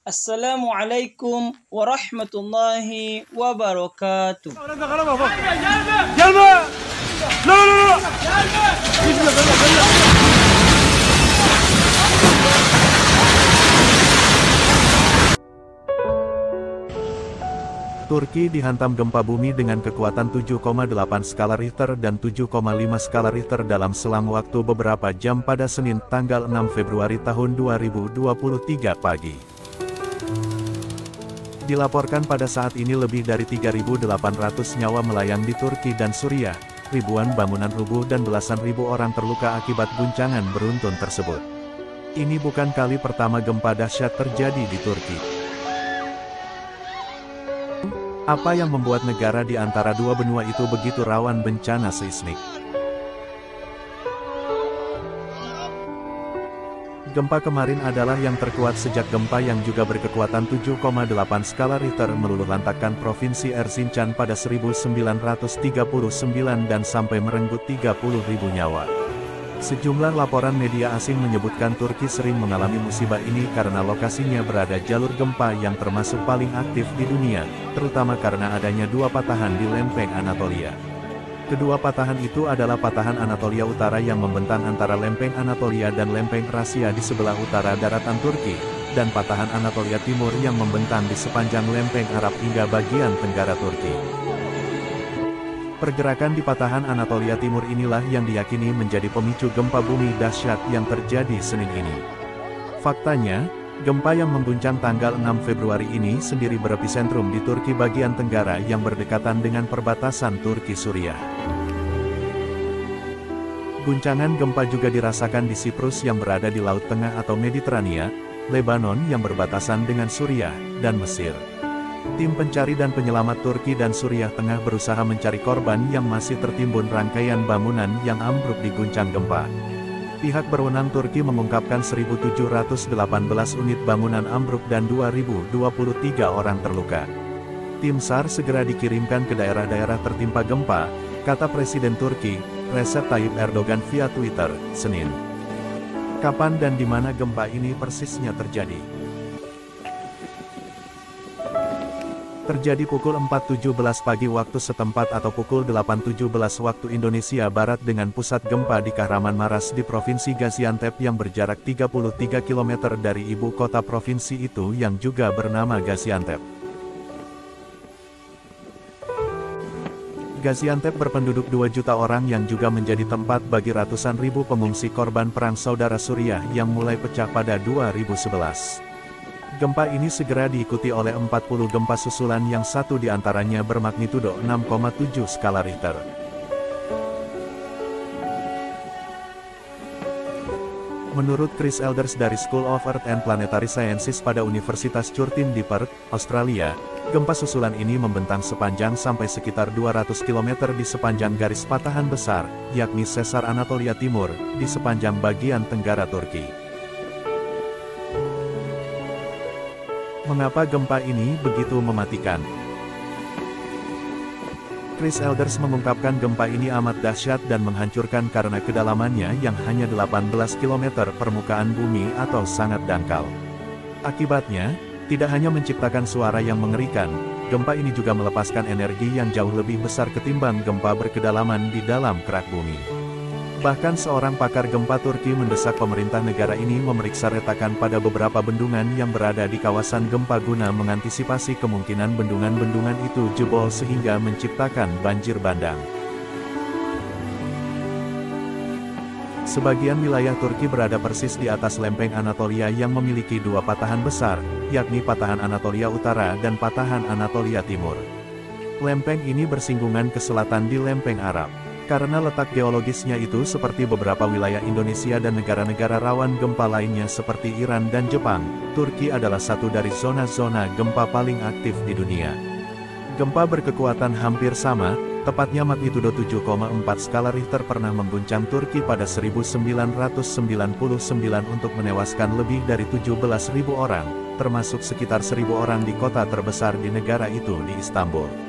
Assalamualaikum warahmatullahi wabarakatuh. Turki dihantam gempa bumi dengan kekuatan 7,8 skala Richter dan 7,5 skala Richter dalam selang waktu beberapa jam pada Senin tanggal 6 Februari tahun 2023 pagi. Dilaporkan pada saat ini lebih dari 3.800 nyawa melayang di Turki dan Suriah, ribuan bangunan rubuh dan belasan ribu orang terluka akibat guncangan beruntun tersebut. Ini bukan kali pertama gempa dahsyat terjadi di Turki. Apa yang membuat negara di antara dua benua itu begitu rawan bencana seismik? Gempa kemarin adalah yang terkuat sejak gempa yang juga berkekuatan 7,8 skala Richter meluluhlantakkan Provinsi Erzincan pada 1939 dan sampai merenggut 30.000 nyawa. Sejumlah laporan media asing menyebutkan Turki sering mengalami musibah ini karena lokasinya berada jalur gempa yang termasuk paling aktif di dunia, terutama karena adanya dua patahan di lempeng Anatolia. Kedua patahan itu adalah patahan Anatolia Utara yang membentang antara lempeng Anatolia dan lempeng Rasya di sebelah utara daratan Turki, dan patahan Anatolia Timur yang membentang di sepanjang lempeng Arab hingga bagian tenggara Turki. Pergerakan di patahan Anatolia Timur inilah yang diyakini menjadi pemicu gempa bumi dahsyat yang terjadi Senin ini. Faktanya, gempa yang mengguncang tanggal 6 Februari ini sendiri berepisentrum di Turki bagian tenggara yang berdekatan dengan perbatasan Turki-Suriah. Guncangan gempa juga dirasakan di Siprus yang berada di Laut Tengah atau Mediterania, Lebanon yang berbatasan dengan Suriah, dan Mesir. Tim pencari dan penyelamat Turki dan Suriah tengah berusaha mencari korban yang masih tertimbun rangkaian bangunan yang ambruk diguncang gempa. Pihak berwenang Turki mengungkapkan 1.718 unit bangunan ambruk dan 2.023 orang terluka. Tim SAR segera dikirimkan ke daerah-daerah tertimpa gempa, kata Presiden Turki, Recep Tayyip Erdogan via Twitter, Senin. Kapan dan di mana gempa ini persisnya terjadi? Terjadi pukul 4.17 pagi waktu setempat atau pukul 8.17 waktu Indonesia Barat dengan pusat gempa di Kahramanmaraş di Provinsi Gaziantep yang berjarak 33 km dari ibu kota provinsi itu yang juga bernama Gaziantep. Gaziantep berpenduduk 2 juta orang yang juga menjadi tempat bagi ratusan ribu pengungsi korban perang saudara Suriah yang mulai pecah pada 2011. Gempa ini segera diikuti oleh 40 gempa susulan yang satu diantaranya bermagnitudo 6,7 skala Richter. Menurut Chris Elders dari School of Earth and Planetary Sciences pada Universitas Curtin di Perth, Australia, gempa susulan ini membentang sepanjang sampai sekitar 200 km di sepanjang garis patahan besar, yakni Sesar Anatolia Timur, di sepanjang bagian tenggara Turki. Mengapa gempa ini begitu mematikan? Chris Elders mengungkapkan gempa ini amat dahsyat dan menghancurkan karena kedalamannya yang hanya 18 km permukaan bumi atau sangat dangkal. Akibatnya, tidak hanya menciptakan suara yang mengerikan, gempa ini juga melepaskan energi yang jauh lebih besar ketimbang gempa berkedalaman di dalam kerak bumi. Bahkan seorang pakar gempa Turki mendesak pemerintah negara ini memeriksa retakan pada beberapa bendungan yang berada di kawasan gempa guna mengantisipasi kemungkinan bendungan-bendungan itu jebol sehingga menciptakan banjir bandang. Sebagian wilayah Turki berada persis di atas lempeng Anatolia yang memiliki dua patahan besar, yakni patahan Anatolia Utara dan patahan Anatolia Timur. Lempeng ini bersinggungan ke selatan di lempeng Arab. Karena letak geologisnya itu seperti beberapa wilayah Indonesia dan negara-negara rawan gempa lainnya seperti Iran dan Jepang, Turki adalah satu dari zona-zona gempa paling aktif di dunia. Gempa berkekuatan hampir sama, tepatnya magnitudo 7,4 skala Richter pernah mengguncang Turki pada 1999 untuk menewaskan lebih dari 17.000 orang, termasuk sekitar 1.000 orang di kota terbesar di negara itu di Istanbul.